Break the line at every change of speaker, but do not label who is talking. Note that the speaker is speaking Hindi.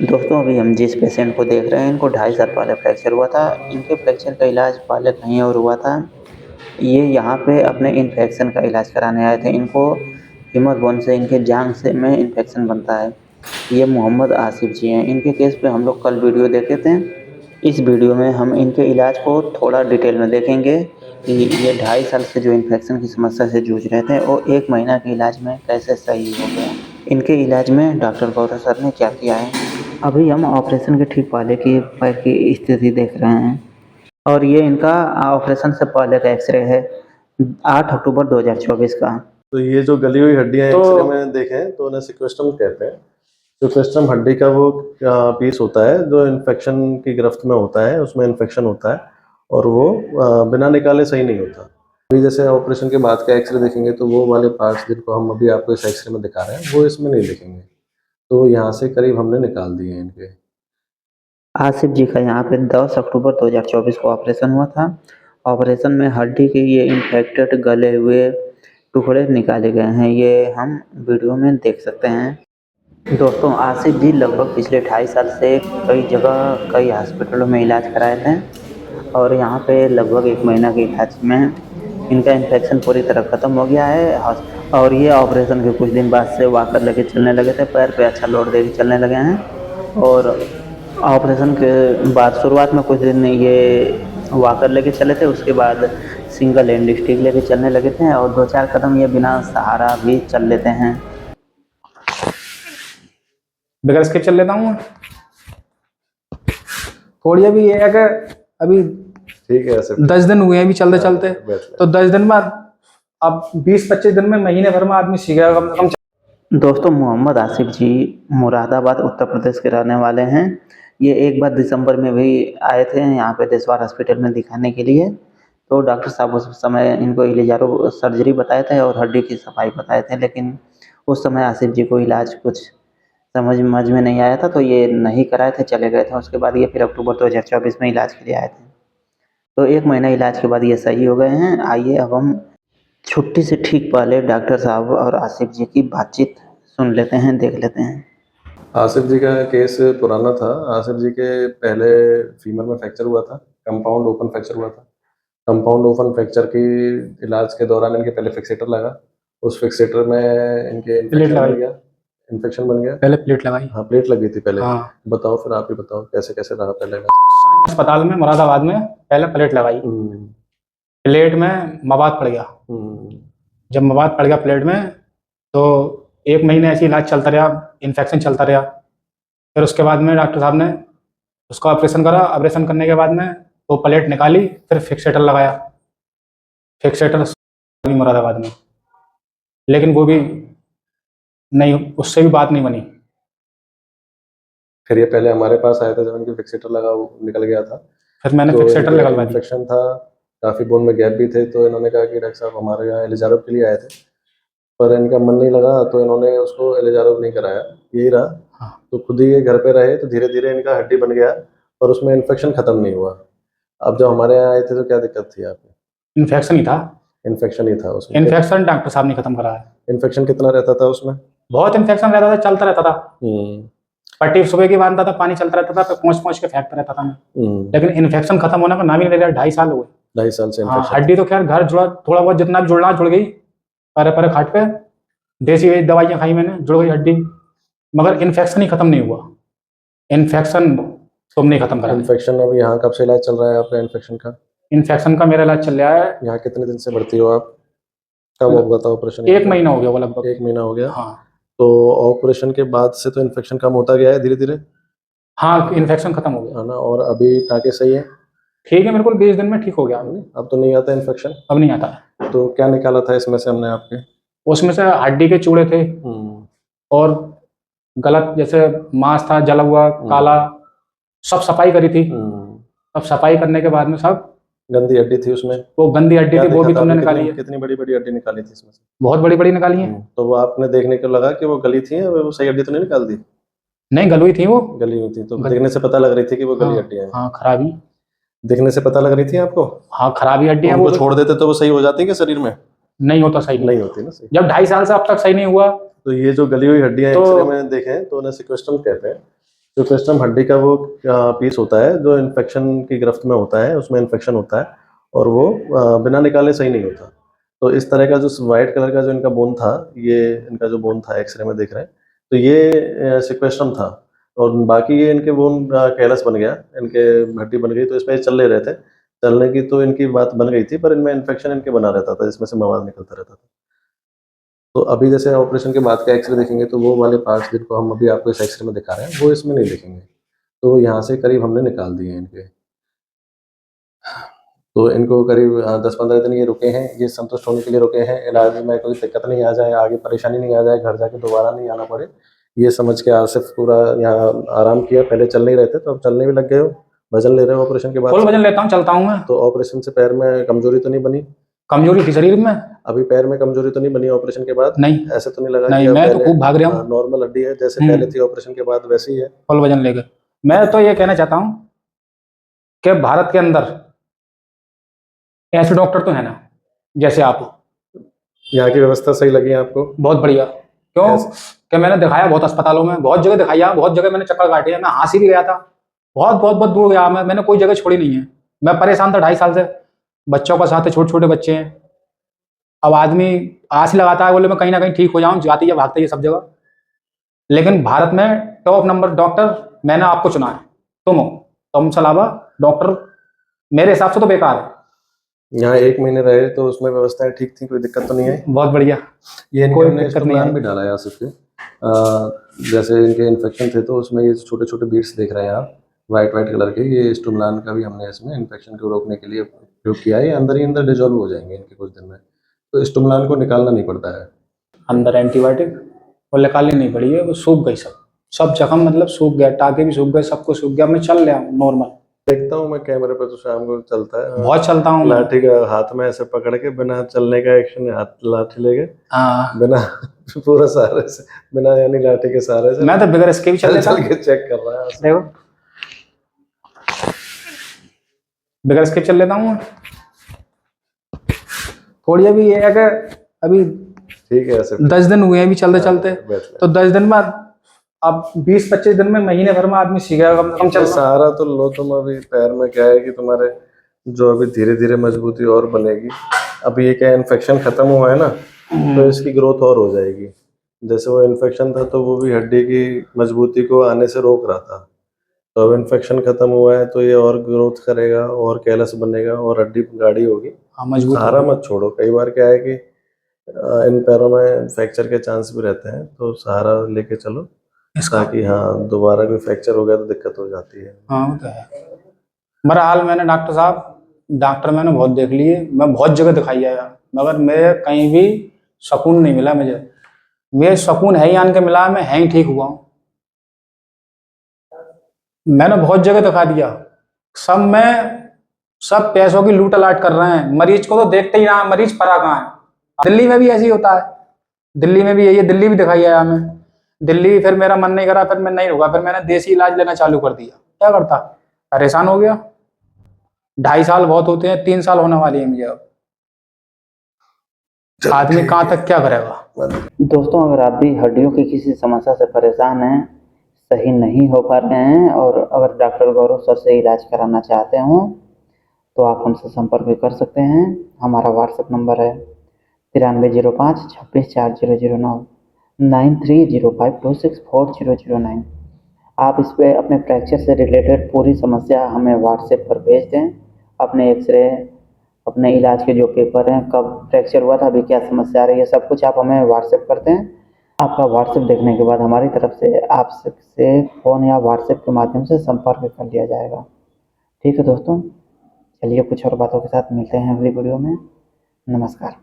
दोस्तों अभी हम जिस पेशेंट को देख रहे हैं इनको 2.5 साल पहले फ्रैक्चर हुआ था। इनके फ्रैक्चर का इलाज पहले कहीं और हुआ था। ये यहाँ पे अपने इन्फेक्शन का इलाज कराने आए थे। इनको हीमर बोन से इनके जांघ से में इन्फेक्शन बनता है। ये मोहम्मद आसिफ जी हैं। इनके केस पे हम लोग कल वीडियो देखे थे। इस वीडियो में हम इनके इलाज को थोड़ा डिटेल में देखेंगे कि ये 2.5 साल से जो इन्फेक्शन की समस्या से जूझ रहे थे वो 1 महीना के इलाज में कैसे सही हो गया। इनके इलाज में डॉक्टर गौरव सर ने क्या किया है। अभी हम ऑपरेशन के ठीक पहले की पैर की स्थिति देख रहे हैं और ये इनका ऑपरेशन से पहले का एक्सरे है 8 अक्टूबर 2024 का।
तो ये जो गली हुई हड्डियां एक्सरे में देखें तो उन्हें सिक्वेस्ट्रम कहते हैं। सिक्वेस्ट्रम हड्डी का वो पीस होता है जो इन्फेक्शन की गिरफ्त में होता है, उसमें इन्फेक्शन होता है और वो बिना निकाले सही नहीं होता। अभी जैसे ऑपरेशन के बाद का एक्सरे देखेंगे तो वो वाले पार्ट्स जिनको हम अभी आपको इस एक्सरे में दिखा रहे हैं वो इसमें नहीं दिखेंगे। तो यहाँ से करीब हमने निकाल दिए हैं इनके।
आसिफ जी का यहाँ पे 10 अक्टूबर 2024 को ऑपरेशन हुआ था। ऑपरेशन में हड्डी के ये इन्फेक्टेड गले हुए टुकड़े निकाले गए हैं। ये हम वीडियो में देख सकते हैं। दोस्तों आसिफ जी लगभग पिछले 2.5 साल से कई जगह कई हॉस्पिटलों में इलाज कराए थे और यहाँ पे लगभग 1 महीना के इलाज में इनका इन्फेक्शन पूरी तरह ख़त्म हो गया है और ये ऑपरेशन के कुछ दिन बाद से वॉकर लेके चलने लगे थे। पैर पे अच्छा लोड दे के चलने लगे हैं और ऑपरेशन के बाद शुरुआत में कुछ दिन ये वॉकर लेके चले थे, उसके बाद सिंगल हैंड स्टिक लेके चलने लगे थे और 2-4 कदम ये बिना सहारा भी चल लेते हैं।
बगैर स्किप चल लेता हूँ थोड़ी। अभी ये है कि अभी
ठीक है,
10 दिन हुए हैं अभी चलते चलते, तो 10 दिन बाद अब 20-25 दिन में महीने भर में आदमी सीखेगा कम से कम।
दोस्तों मोहम्मद आसिफ जी मुरादाबाद उत्तर प्रदेश के रहने वाले हैं। ये एक बार दिसंबर में भी आए थे यहाँ पे देशवार हॉस्पिटल में दिखाने के लिए। तो डॉक्टर साहब उस समय इनको इलेजारो सर्जरी बताए थे और हड्डी की सफाई बताए थे, लेकिन उस समय आसिफ जी को इलाज कुछ समझ में नहीं आया था तो ये नहीं कराए थे, चले गए थे। उसके बाद ये फिर अक्टूबर 2024 में इलाज के लिए आए थे। तो 1 महीना इलाज के बाद ये सही हो गए हैं। आइए अब हम छुट्टी से ठीक पहले डॉक्टर साहब और आसिफ जी की बातचीत सुन लेते हैं, देख लेते हैं।
आसिफ जी का केस पुराना था। आसिफ जी के पहले फीमर में फ्रैक्चर हुआ था, कंपाउंड ओपन फ्रैक्चर हुआ था। कंपाउंड ओपन फ्रैक्चर की इलाज के दौरान इनके पहले फिक्सेटर लगा, उस फिक्सेटर में इनके इन्फेक्शन बन गया।
पहले प्लेट लगाई।
हाँ, प्लेट लगी थी पहले।
हाँ।
बताओ फिर, आप ही बताओ कैसे कैसे रहा पहले का।
अस्पताल में मुरादाबाद में पहले प्लेट लगाई, प्लेट में मवाद पड़ गया। जब मवाद पड़ गया प्लेट में तो 1 महीने ऐसे इलाज चलता रहा, इन्फेक्शन चलता रहा। फिर उसके बाद में डॉक्टर साहब ने उसका ऑपरेशन करा। ऑपरेशन करने के बाद में वो प्लेट निकाली, फिर फिक्सेटर लगाया। फिक्सेटर मुरादाबाद में, लेकिन वो भी नहीं, उससे भी बात नहीं बनी।
फिर ये पहले हमारे पास आया था, जब इनके फिक्सेटर लगा वो निकल गया था।
फिर मैंने
तो
फिक्सेटर लगवा दिया।
इन्फेक्शन था, काफ़ी बोन में गैप भी थे, तो इन्होंने कहा कि डॉक्टर साहब हमारे यहाँ एलिजारोब के लिए आए थे, पर इनका मन नहीं लगा तो इन्होंने उसको एलिजारोब नहीं कराया, यही रहा।
हाँ।
तो खुद ही ये घर पे रहे तो धीरे धीरे इनका हड्डी बन गया और उसमें इन्फेक्शन खत्म नहीं हुआ। अब जब हमारे यहाँ आए थे तो क्या दिक्कत थी आपको?
इन्फेक्शन ही था।
इन्फेक्शन ही था उसमें।
इन्फेक्शन डॉक्टर साहब ने खत्म कराया।
इन्फेक्शन कितना रहता था उसमें?
बहुत इन्फेक्शन रहता था, चलता रहता था। पट्टी सुबह की बांधता था, पानी चलता रहता था, पहुंच पहुंच के फेंकता रहता था मैं। लेकिन इन्फेक्शन खत्म होने का नाम ही नहीं ले रहा। 2.5 साल हुए।
2.5 साल से
हाँ, हड्डी तो खैर घर जुड़ा, थोड़ा बहुत जितना भी जुड़ना जुड़ गई। परे परे खाट पे देसी दवाइयाँ खाई मैंने, जुड़ गई हड्डी, मगर इन्फेक्शन ही खत्म नहीं हुआ। इन्फेक्शन तुम नहीं खत्म करा।
इन्फेक्शन अब यहाँ कब से इलाज चल रहा है आपका इन्फेक्शन का?
इन्फेक्शन का मेरा इलाज चल रहा है।
यहाँ कितने दिन से भर्ती हो आप? कब होगा था ऑपरेशन?
1 महीना हो गया वो, लगभग
1 महीना हो गया।
हाँ।
तो ऑपरेशन के बाद से तो इन्फेक्शन कम होता गया है धीरे धीरे?
हाँ, इन्फेक्शन खत्म हो गया
है ना। और अभी टाँके सही है?
ठीक है, बिल्कुल 20 दिन में ठीक हो गया।
अब तो नहीं आता इन्फेक्शन?
अब नहीं आता।
तो क्या निकाला था इसमें से हमने आपके?
उसमें से हड्डी के चूड़े थे और गलत जैसे मांस था जला हुआ काला, सब सफाई करी थी। अब सफाई करने के बाद में सब
गंदी हड्डी थी उसमें।
वो गंदी हड्डी थी, वो भी तुमने निकाली है।
कितनी बड़ी बड़ी हड्डी निकाली थी इसमें से?
बहुत बड़ी बड़ी निकाली है।
तो वो आपने देखने को लगा कि वो गली थी, वो सही हड्डी तो नहीं निकाल दी?
नहीं, गलुई थी वो।
गली हुई थी तो देखने से पता लग रही थी कि वो गली हड्डी है।
हाँ, खराबी
देखने से पता लग रही थी आपको?
हाँ, खराबी हड्डी है।
वो छोड़ देते तो वो सही हो जाती है शरीर में?
नहीं होता सही,
नहीं होती ना सही।
जब 2.5 साल से अब तक सही नहीं हुआ।
तो ये जो गली हुई हड्डियां एक्सरे में देखें तो उन्हें सिक्वेस्ट्रम कहते हैं। जो क्रिस्टम हड्डी का वो पीस होता है जो इन्फेक्शन की गिरफ्त में होता है, उसमें इन्फेक्शन होता है और वो बिना निकाले सही नहीं होता। तो इस तरह का जो वाइट कलर का जो इनका बोन था, ये इनका जो बोन था एक्सरे में देख रहे हैं, तो ये सिक्वेस्ट्रम था और बाकी ये इनके बोन कैलस बन गया, इनके हड्डी बन गई, तो इसमें चल नहीं रहे थे। चलने की तो इनकी बात बन गई थी, पर इनमें इन्फेक्शन इनके बना रहता था, जिसमें से मवाद निकलता रहता था। तो अभी जैसे ऑपरेशन के बाद का एक्सरे देखेंगे तो वो वाले पार्ट्स जिनको हम अभी आपको इस एक्सरे में दिखा रहे हैं वो इसमें नहीं दिखेंगे। तो यहाँ से करीब हमने निकाल दिए हैं इनके। तो इनको करीब 10-15 दिन ये रुके हैं, ये संतुष्ट होने के लिए रुके हैं, इलाज में कोई दिक्कत नहीं आ जाए, आगे परेशानी नहीं आ जाए, घर जाके दोबारा नहीं आना पड़े, ये समझ के आसिफ पूरा यहाँ आराम किया। पहले चल नहीं रहे थे, तो अब चलने भी लग गए हो, वजन ले रहे हो ऑपरेशन के बाद?
फुल वजन लेता हूँ, चलता हूँ मैं।
तो ऑपरेशन से पैर में कमजोरी तो नहीं बनी?
कमजोरी थी शरीर में।
अभी पैर में कमजोरी तो नहीं बनी ऑपरेशन के बाद?
नहीं,
ऐसे तो नहीं लगा?
नहीं, मैं तो खूब भाग रहा हूँ।
नॉर्मल हड्डी है, जैसे पहले थी ऑपरेशन के बाद वैसी ही है,
फुल वजन लेकर। मैं तो ये कहना चाहता हूँ कि भारत के अंदर ऐसे डॉक्टर तो है ना जैसे आप हो।
यहाँ की व्यवस्था सही लगी आपको?
बहुत बढ़िया। क्यों कि मैंने दिखाया बहुत अस्पतालों में, बहुत जगह दिखाया, बहुत जगह मैंने चक्कर काटे हैं, मैं हाँसी भी गया था, बहुत बहुत बहुत दूर गया मैंने कोई जगह छोड़ी नहीं है। मैं परेशान था 2.5 साल से, बच्चों का साथ है, छोटे छोटे बच्चे हैं। अब आदमी आस लगाता है, बोले मैं कहीं ना कहीं ठीक हो जाऊं, जाती है भागती है सब जगह। लेकिन भारत में टॉप नंबर डॉक्टर मैंने आपको चुना है, तुम हो। तुमसे अलावा डॉक्टर मेरे हिसाब से तो बेकार है।
यहाँ 1 महीने रहे तो उसमें व्यवस्थाएं ठीक थी, कोई दिक्कत तो नहीं है?
बहुत बढ़िया,
ये
कोई
इनके
दिक्कत नहीं है।
भी डाला है आसिफ के, जैसे इनके इन्फेक्शन थे तो उसमें ये छोटे छोटे बीड्स देख रहे हैं आप, वाइट वाइट कलर के, ये स्टुमलान का भी हमने इसमें इन्फेक्शन को रोकने के लिए उपयोग किया है। ये अंदर ही अंदर डिजोल्व हो जाएंगे इनके कुछ दिन में, तो स्टुमलान को निकालना नहीं पड़ता है।
अंदर एंटीबायोटिक और निकालनी नहीं पड़ी है, वो सूख गई, सब जख्म मतलब सूख गया, टाके भी सूख गए, सब कुछ सूख गया। मैं चल रहा हूँ नॉर्मल।
देखता हूँ मैं कैमरे पे तो शाम को चलता है,
बहुत चलता हूँ मैं।
लाठी का हाथ में ऐसे पकड़ के बिना चलने का एक्शन, हाथ लाठी लेके
हाँ,
बिना पूरा सहारे से, बिना यानी लाठी के सहारे से
मैं तो बगैर इसके भी चल लेता हूँ।
के चेक कर रहा है।
देखो, बगैर इसके चल लेता हूँ। थोड़ी अभी ये है कि अभी
ठीक है, ऐसे
10 दिन हुए हैं अभी चलते चलते, तो 10 दिन बाद अब 20-25 दिन में, महीने भर में आदमी सीखेगा कम से कम चलना।
सहारा तो लो तुम। अभी पैर में क्या है कि तुम्हारे जो अभी धीरे धीरे मजबूती और बनेगी। अभी ये क्या इन्फेक्शन खत्म हुआ है ना, तो इसकी ग्रोथ और हो जाएगी। जैसे वो इन्फेक्शन था तो वो भी हड्डी की मजबूती को आने से रोक रहा था, तो अब इन्फेक्शन खत्म हुआ है तो ये और ग्रोथ करेगा और कैलस बनेगा और हड्डी गाढ़ी होगी।
मजबूत
सहारा मत छोड़ो। कई बार क्या है कि इन पैरों में फ्रैक्चर के चांस भी रहते हैं, तो सहारा लेके चलो, ताकि हाँ दोबारा कोई फ्रैक्चर हो गया तो दिक्कत हो जाती है।
हाँ, वो तो है। बहरहाल मैंने डॉक्टर मैंने बहुत देख लिए, मैं बहुत जगह दिखाई आया, मगर मेरे कहीं भी सुकून नहीं मिला मुझे सुकून है ही आन के मिला, मैं है ही ठीक हुआ हूँ। मैंने बहुत जगह दिखा दिया, सब पैसों की लूट अलाट कर रहे हैं, मरीज को तो देखते ही ना, मरीज परा कहाँ है। दिल्ली में भी ऐसे ही होता है, दिल्ली में भी यही है, दिल्ली भी दिखाई आया मैं। दिल्ली फिर मेरा मन नहीं करा, फिर मैं नहीं रुका, फिर मैंने देसी इलाज लेना चालू कर दिया। क्या करता, परेशान हो गया। 2.5 साल बहुत होते हैं, 3 साल होने वाली है मुझे अब। आदमी कहाँ तक क्या करेगा।
दोस्तों, अगर आप भी हड्डियों की किसी समस्या से परेशान हैं, सही नहीं हो पा रहे हैं और अगर डॉक्टर गौरव सर से इलाज कराना चाहते हो तो आप हमसे संपर्क कर सकते हैं। हमारा व्हाट्सएप नंबर है 9305 26 4009 9305264009। आप इस पर अपने फ्रैक्चर से रिलेटेड पूरी समस्या हमें व्हाट्सएप पर भेज दें। अपने एक्सरे, अपने इलाज के जो पेपर हैं, कब फ्रैक्चर हुआ था, अभी क्या समस्या आ रही है, सब कुछ आप हमें व्हाट्सएप करते हैं। आपका व्हाट्सएप देखने के बाद हमारी तरफ से आपसे फ़ोन या व्हाट्सएप के माध्यम से संपर्क कर लिया जाएगा। ठीक है दोस्तों, चलिए कुछ और बातों के साथ मिलते हैं अगली वीडियो में। नमस्कार।